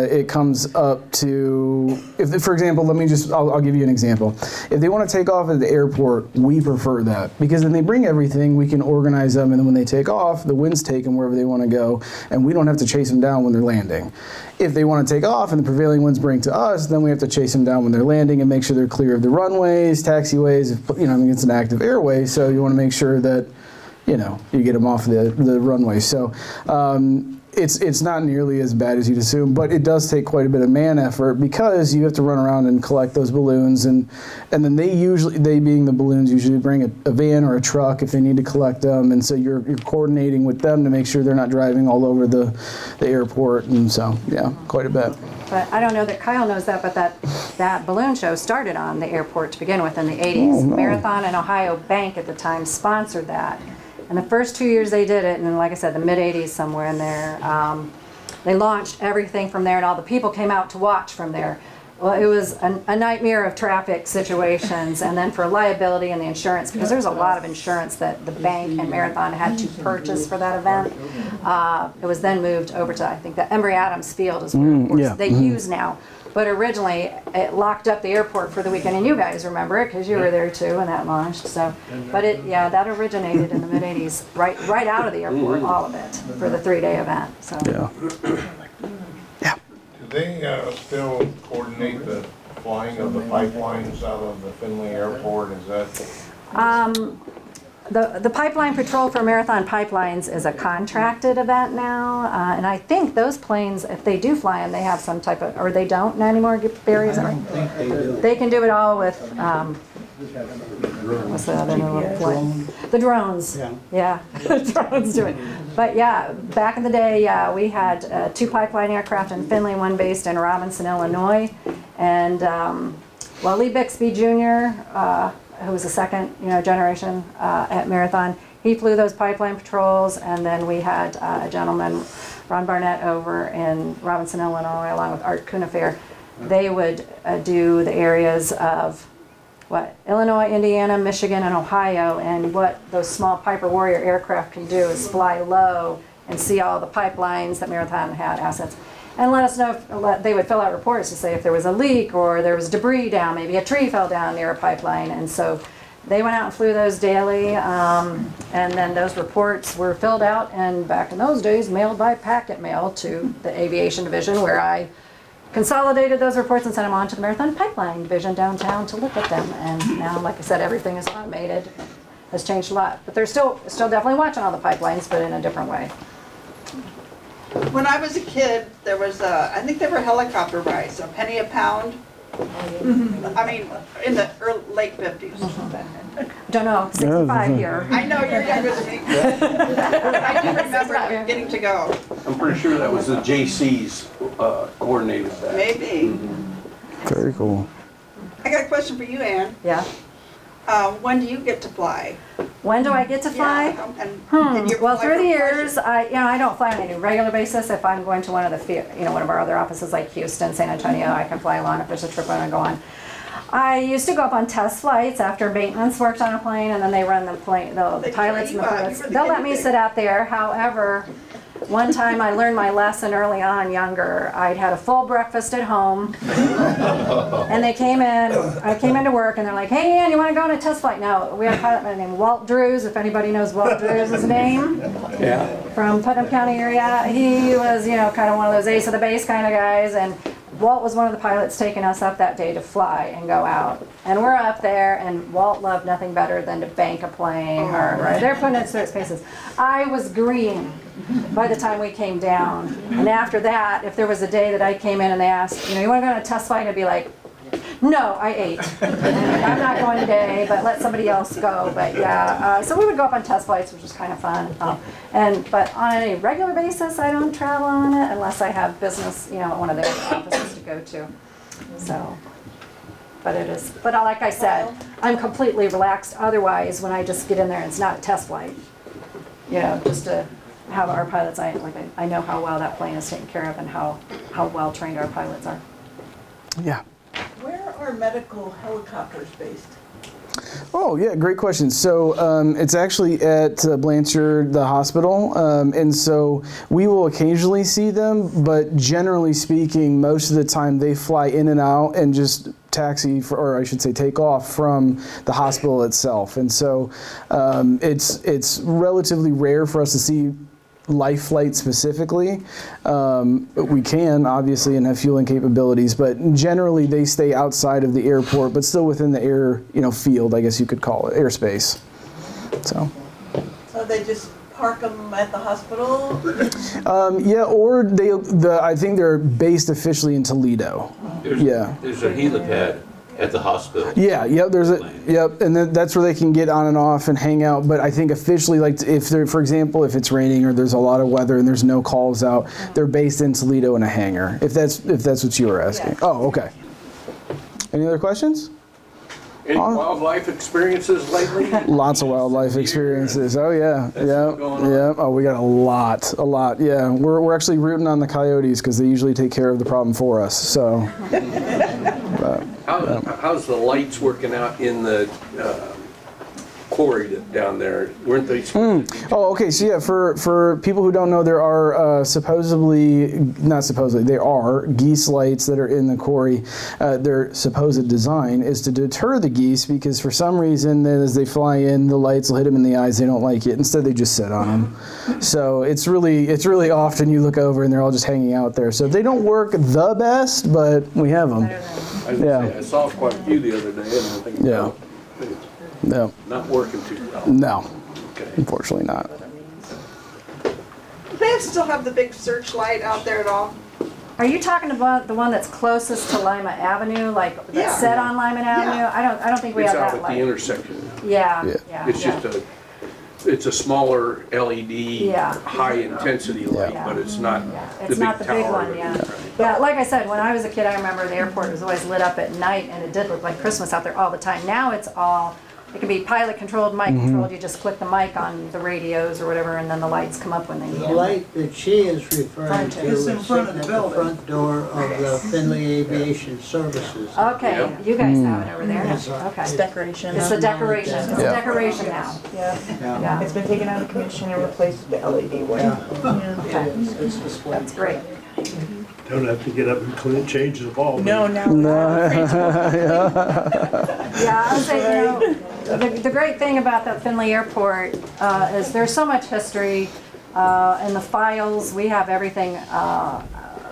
it comes up to, if for example, I'll give you an example. If they want to take off at the airport, we prefer that, because then they bring everything, we can organize them, and then when they take off, the winds take them wherever they want to go, and we don't have to chase them down when they're landing. If they want to take off and the prevailing winds bring to us, then we have to chase them down when they're landing and make sure they're clear of the runways, taxiways. It's an active airway, so you want to make sure that you get them off the runway. So it's not nearly as bad as you'd assume, but it does take quite a bit of man effort, because you have to run around and collect those balloons, and then they being the balloons usually bring a van or a truck if they need to collect them, and so you're coordinating with them to make sure they're not driving all over the airport, and so yeah, quite a bit. but I don't know that Kyle knows that, but that balloon show started on the airport to begin with in the 80s. Oh, no. Marathon and Ohio Bank at the time sponsored that. And the first 2 years they did it, and like I said, the mid-'80s somewhere in there, they launched everything from there, and all the people came out to watch from there. Well, it was a nightmare of traffic situations, and then for liability and the insurance, because there's a lot of insurance that the bank and Marathon had to purchase for that event. It was then moved over to, I think, the Emory Adams Field is where of course, yeah, they use now. But originally, it locked up the airport for the weekend, and you guys remember it because you were there too when that launched. So, but that originated in the mid '80s, right out of the airport, all of it for the 3-day event. So. Yeah. Do they still coordinate the flying of the pipelines out of the Findlay Airport? Is that? The pipeline patrol for Marathon Pipelines is a contracted event now, and I think those planes, if they do fly in, they have some type of, or they don't anymore, Barry, is that right? They can do it all with, what's the other name? The drones. Yeah, the drones do it. But yeah, back in the day, we had 2 pipeline aircraft in Findlay, one based in Robinson, Illinois, and Lee Bixby Jr., who was the second, generation at Marathon. He flew those pipeline patrols, and then we had a gentleman, Ron Barnett, over in Robinson, Illinois, along with Art Cunifair. They would do the areas of Illinois, Indiana, Michigan, and Ohio, and what those small Piper Warrior aircraft can do is fly low and see all the pipelines that Marathon had assets. And let us know if they would fill out reports to say if there was a leak or there was debris down, maybe a tree fell down near a pipeline. And so they went out and flew those daily, and then those reports were filled out and back in those days mailed by packet mail to the aviation division, where I consolidated those reports and sent them on to the Marathon Pipeline Division downtown to look at them. And now, like I said, everything is automated. Has changed a lot. But they're still definitely watching all the pipelines, but in a different way. When I was a kid, there was I think there were helicopter rides, a penny a pound. I mean, in the late 50s. Don't know, 65 here. I know you're younger than me. But I do remember getting to go. I'm pretty sure that was the JC's coordinated that. Maybe. Very cool. I got a question for you, Ann. Yeah. When do you get to fly? When do I get to fly? Yeah, and can you Well, fly through for the pleasure? years, I don't fly on any regular basis. If I'm going to one of the, one of our other offices like Houston, San Antonio, I can fly along if there's a trip I want to go on. I used to go up on test flights after maintenance worked on a plane, and then they run the plane, the They pilots train and the you out. pilots. You were the They'll let guinea me pig. sit out there. However, one time I learned my lesson early on, younger. I'd had a full breakfast at home, and they came in. I came into work, and they're like, "Hey, Ann, you want to go on a test flight?" No, we had a pilot by the name of Walt Drews. If anybody knows Walt Drews' name, Yeah. from Putnam County area, he was, kind of one of those ace of the base kind of guys, and Walt was one of the pilots taking us up that day to fly and go out. And we're up there, and Walt loved nothing better than to bank a plane, or they're putting it in certain spaces. I was green by the time we came down. And after that, if there was a day that I came in and they asked, you want to go on a test flight, I'd be like, no, I ate. And I'm not going today, but let somebody else go. But yeah, so we would go up on test flights, which was kind of fun. But on a regular basis, I don't travel on it unless I have business, at one of their offices to go to. So, but like I said, I'm completely relaxed otherwise when I just get in there and it's not a test flight. Just to have our pilots, I know how well that plane is taken care of and how well trained our pilots are. Yeah. Where are medical helicopters based? Oh, yeah, great question. So it's actually at Blanchard, the hospital, and so we will occasionally see them, but generally speaking, most of the time they fly in and out and just taxi, or I should say take off from the hospital itself. And so it's relatively rare for us to see life flight specifically. We can obviously and have fueling capabilities, but generally they stay outside of the airport, but still within the air, field, I guess you could call it, airspace. So they just park them at the hospital? Yeah, or I think they're based officially in Toledo. There's a helipad at the hospital. Yep, and that's where they can get on and off and hang out. But I think officially, like if they're, for example, if it's raining or there's a lot of weather and there's no calls out, they're based in Toledo in a hangar. If that's what you were asking. Yeah. Oh, okay. Any other questions? Any wildlife experiences lately? Lots of wildlife experiences. Oh yeah, yeah. Oh, we got a lot. Yeah, we're actually rooting on the coyotes because they usually take care of the problem for us. So. How's the lights working out in the quarry down there? Weren't they? Oh, okay. So yeah, for people who don't know, there are there are geese lights that are in the quarry. Their supposed design is to deter the geese because for some reason, then as they fly in, the lights will hit them in the eyes. They don't like it. Instead, they just sit on them. So it's really often you look over and they're all just hanging out there. So they don't work the best, but we have them. I saw quite a few the other day, and I think no, not working too well. No, Okay. Unfortunately not. Do they still have the big searchlight out there at all? Are you talking about the one that's closest to Lima Avenue, like that's set on Lima Avenue? I don't think we It's have out that at light. the intersection. Yeah. It's just it's a smaller LED, high intensity light, but it's not It's the not big the big tower. one, Yeah, like I said, when I was a kid, I remember the airport was always lit up at night, and it did look like Christmas out there all the time. Now it's it can be pilot controlled, mic controlled. You just click the mic on the radios or whatever, and then the lights come up when they need The them. light that she is referring to It's is in front of sitting the at the building. front door of the Findlay Aviation Services. Okay, you guys have it over there. It's Okay. Decoration. It's a decoration. It's a decoration now. Yeah. Yeah. It's been taken out of commission and replaced with the LED one. Okay. It's displayed. That's great. Don't have to get up and change the bulb. No. Yeah, I would say, the great thing about the Findlay Airport is there's so much history in the files. We have everything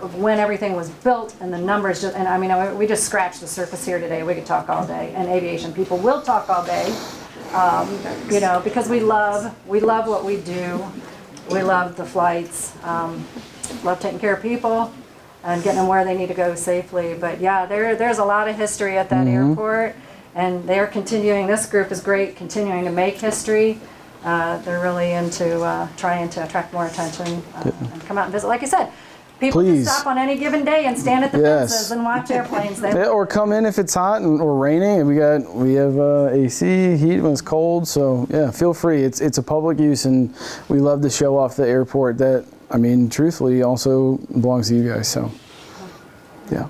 of when everything was built and the numbers, just, and I mean, we just scratched the surface here today. We could talk all day, and aviation people will talk all day, you know, because we love what we do. We love the flights, love taking care of people and getting them where they need to go safely. But yeah, there's a lot of history at that airport, and they're continuing, this group is great, continuing to make history. They're really into trying to attract more attention and come out and visit. Like I said, people can stop on any given day and stand at the fences and watch airplanes. Or come in if it's hot or raining. And we have AC, heat when it's cold. So yeah, feel free. It's a public use, and we love to show off the airport that, I mean, truthfully, also belongs to you guys. So yeah.